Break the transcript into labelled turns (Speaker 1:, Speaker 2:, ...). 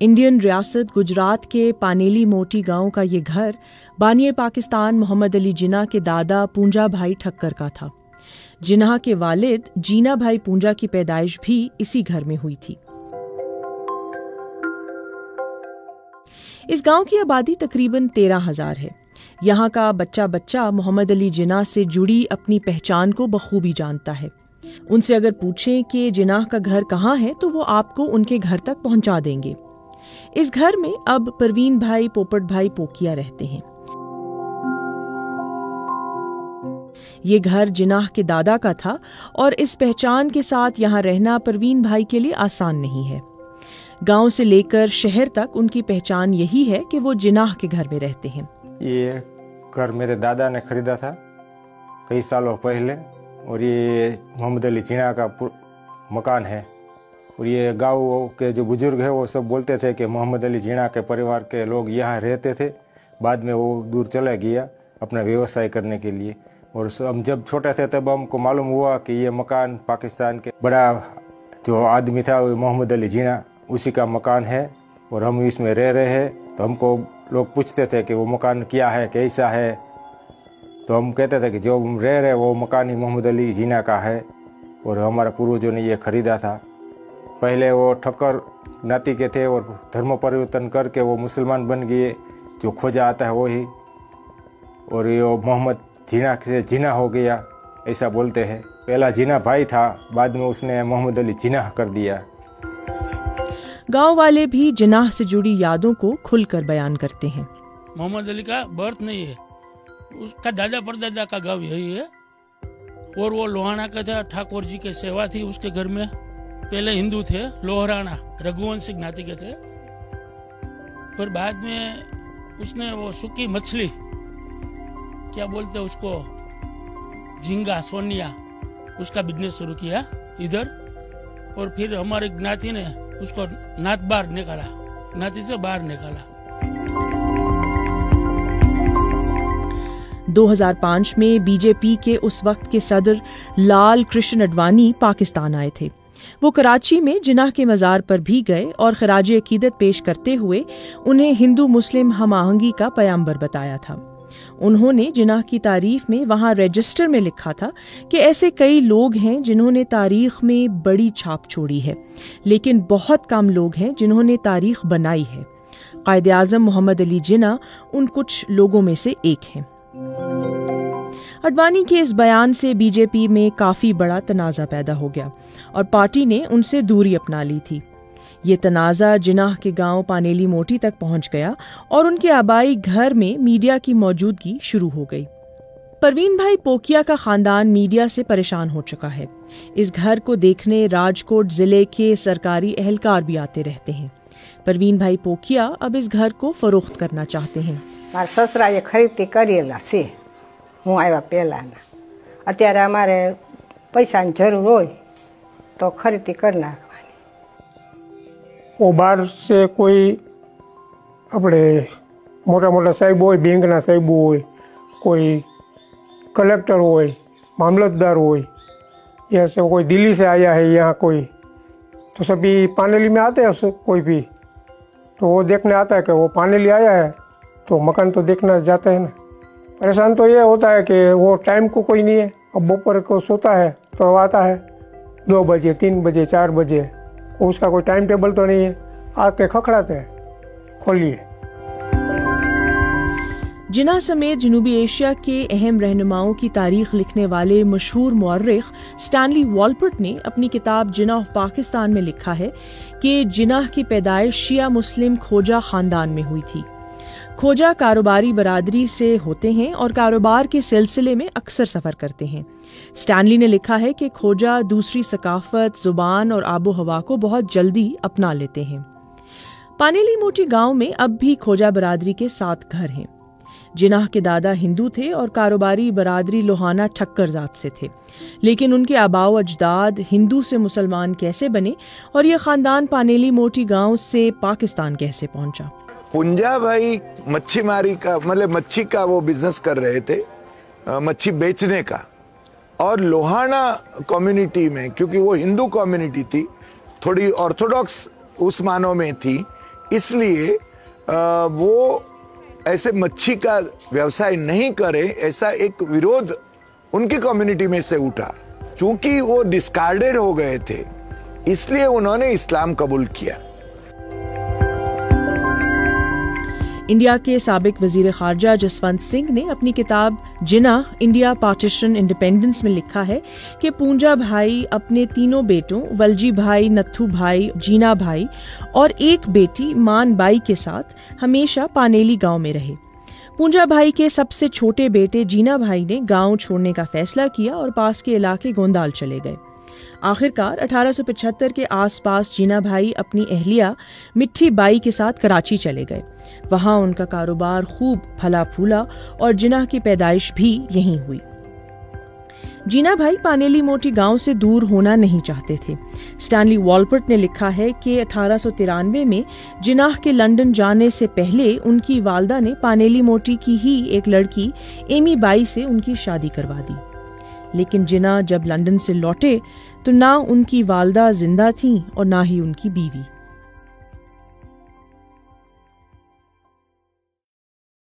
Speaker 1: Indian रियासत गुजरात के पानेली मोटी गांव का ये घर बानिए पाकिस्तान मोहम्मद अली जिन्ना के दादा पूंजा भाई ठक्कर का था। जिन्ना के वालिद जीना भाई पूंजा की पैदाइश भी इसी घर में हुई थी। इस गांव की आबादी तकरीबन 13,000 है। यहाँ का बच्चा बच्चा मोहम्मद अली जिन्ना से जुड़ी अपनी पहचान को बखूबी जानता है। उनसे अगर पूछें कि जिन्ना का घर कहाँ है तो वो आपको उनके घर तक पहुंचा देंगे। इस घर में अब परवीन भाई पोपट भाई पोकिया रहते हैं। ये घर जिन्ना के दादा का था और इस पहचान के साथ यहाँ रहना परवीन भाई के लिए आसान नहीं है। गांव से लेकर शहर तक उनकी पहचान यही है कि वो जिन्ना के घर में रहते हैं।
Speaker 2: ये घर मेरे दादा ने खरीदा था कई सालों पहले और ये मोहम्मद अली जिन्ना का मकान है। और ये गांव के जो बुजुर्ग हैं वो सब बोलते थे कि मोहम्मद अली जिन्ना के परिवार के लोग यहाँ रहते थे, बाद में वो दूर चला गया अपना व्यवसाय करने के लिए। और हम जब छोटे थे तब हमको मालूम हुआ कि ये मकान पाकिस्तान के बड़ा जो आदमी था वो मोहम्मद अली जिन्ना उसी का मकान है और हम इसमें रह रहे हैं। तो हमको लोग पूछते थे कि वो मकान क्या है, कैसा है, तो हम कहते थे कि जो हम रह रहे वो मकान ही मोहम्मद अली जिन्ना का है और हमारे पूर्वजों ने ये खरीदा था। पहले वो ठक्कर नाती के थे और धर्म परिवर्तन करके वो मुसलमान बन गए, जो खोजा आता है वही, और ये मोहम्मद जिन्ना से जिन्ना हो गया ऐसा बोलते हैं। पहला जिन्ना भाई था, बाद में उसने मोहम्मद अली जिन्ना कर दिया।
Speaker 1: गांव वाले भी जिन्ना से जुड़ी यादों को खुलकर बयान करते हैं।
Speaker 3: मोहम्मद अली का बर्थ नहीं है, उसका दादा परदादा का गांव यही है और वो लोहाना का था। ठाकुर जी की सेवा थी उसके घर में। पहले हिंदू थे, लोहराना रघुवंशी ज्ञाति के थे। फिर बाद में उसने वो सूखी मछली क्या बोलते उसको, झींगा सोनिया, उसका बिजनेस शुरू किया इधर। और फिर हमारे ज्ञाति ने उसको नात बाहर निकाला, नाती से बाहर निकाला।
Speaker 1: 2005 में बीजेपी के उस वक्त के सदर लाल कृष्ण अडवाणी पाकिस्तान आए थे। वो कराची में जिन्ना के मज़ार पर भी गए और खराज अकीदत पेश करते हुए उन्हें हिंदू मुस्लिम हम आहंगी का पैगंबर बताया था। उन्होंने जिन्ना की तारीफ में वहां रजिस्टर में लिखा था कि ऐसे कई लोग हैं जिन्होंने तारीख में बड़ी छाप छोड़ी है, लेकिन बहुत कम लोग हैं जिन्होंने तारीख बनाई है। कायद आज़म मोहम्मद अली जिन्ना उन कुछ लोगों में से एक हैं। अडवाणी के इस बयान से बीजेपी में काफी बड़ा तनाज़ा पैदा हो गया और पार्टी ने उनसे दूरी अपना ली थी। ये तनाज़ा जिन्ना के गांव पानेली मोटी तक पहुंच गया और उनके आबाई घर में मीडिया की मौजूदगी शुरू हो गई। परवीन भाई पोकिया का खानदान मीडिया से परेशान हो चुका है। इस घर को देखने राजकोट जिले के सरकारी एहलकार भी आते रहते हैं। परवीन भाई पोकिया अब इस घर को फरोख्त करना चाहते हैं।
Speaker 4: ससरा ये खरीदी करेला से हूँ आया पहला अत्यारे अमारे पैसा जरूर हो तो खरीदी करना।
Speaker 5: वो बाहर से कोई अपने मोटा मोटा साहिब हो, बैंकना साहिब हो, कोई कलेक्टर हो, मामलतदार हो, या सब कोई दिल्ली से आया है यहाँ कोई, तो सभी पानेली में आते हैं। कोई भी तो वो देखने आता है कि वो पानेली आया है तो मकान तो देखना जाता है ना। परेशान तो ये होता है कि वो टाइम को कोई नहीं है। अब दोपहर को सोता है तो आता है 2 बजे 3 बजे 4 बजे, उसका कोई टाइम टेबल तो नहीं है। आके खखड़ाते हैं, खोलिए।
Speaker 1: जिन्ना समेत जनूबी एशिया के अहम रहनुमाओं की तारीख लिखने वाले मशहूर मुअर्रिख स्टैनली वॉलपर्ट ने अपनी किताब जिन्ना ऑफ पाकिस्तान में लिखा है कि जिन्ना की पैदाइश शिया मुस्लिम खोजा खानदान में हुई थी। खोजा कारोबारी बरादरी से होते हैं और कारोबार के सिलसिले में अक्सर सफर करते हैं। स्टैनली ने लिखा है कि खोजा दूसरी सकाफत, जुबान और आबो हवा को बहुत जल्दी अपना लेते हैं। पानेली मोटी गांव में अब भी खोजा बरादरी के 7 घर हैं। जिन्ना के दादा हिंदू थे और कारोबारी बरादरी लोहाना ठक्कर जात से थे, लेकिन उनके आबाओ अजदाद हिंदू से मुसलमान कैसे बने और ये खानदान पानेली मोटी गांव से पाकिस्तान कैसे पहुंचा।
Speaker 6: पूंजा भाई मच्छी मारी का मतलब मच्छी का वो बिजनेस कर रहे थे, मच्छी बेचने का। और लोहाना कम्युनिटी में, क्योंकि वो हिंदू कम्युनिटी थी, थोड़ी ऑर्थोडॉक्स उस मानों में थी इसलिए वो ऐसे मच्छी का व्यवसाय नहीं करे, ऐसा एक विरोध उनकी कम्युनिटी में से उठा। चूंकि वो डिस्कार्डेड हो गए थे, इसलिए उन्होंने इस्लाम कबूल किया।
Speaker 1: इंडिया के साबिक वजीर खारजा जसवंत सिंह ने अपनी किताब जिनाह इंडिया पार्टीशन इंडिपेंडेंस में लिखा है कि पूंजा भाई अपने तीनों बेटों वलजी भाई, नत्थू भाई, जीना भाई और एक बेटी मान बाई के साथ हमेशा पानेली गांव में रहे। पूंजा भाई के सबसे छोटे बेटे जीना भाई ने गांव छोड़ने का फैसला किया और पास के इलाके गोंदाल चले गए। आखिरकार 1875 के आसपास जीना भाई अपनी अहलिया मिट्ठी बाई के साथ कराची चले गए। वहां उनका कारोबार खूब फला फूला और जिनाह की पैदाइश भी यहीं हुई। जीना भाई पानेली मोटी गांव से दूर होना नहीं चाहते थे। स्टैनली वॉलपर्ट ने लिखा है कि 1893 में जिनाह के लंदन जाने से पहले उनकी वालदा ने पानेली मोटी की ही एक लड़की एमी बाई से उनकी शादी करवा दी। लेकिन जिनाह जब लंदन से लौटे तो ना उनकी वालदा जिंदा थी और ना ही उनकी बीवी।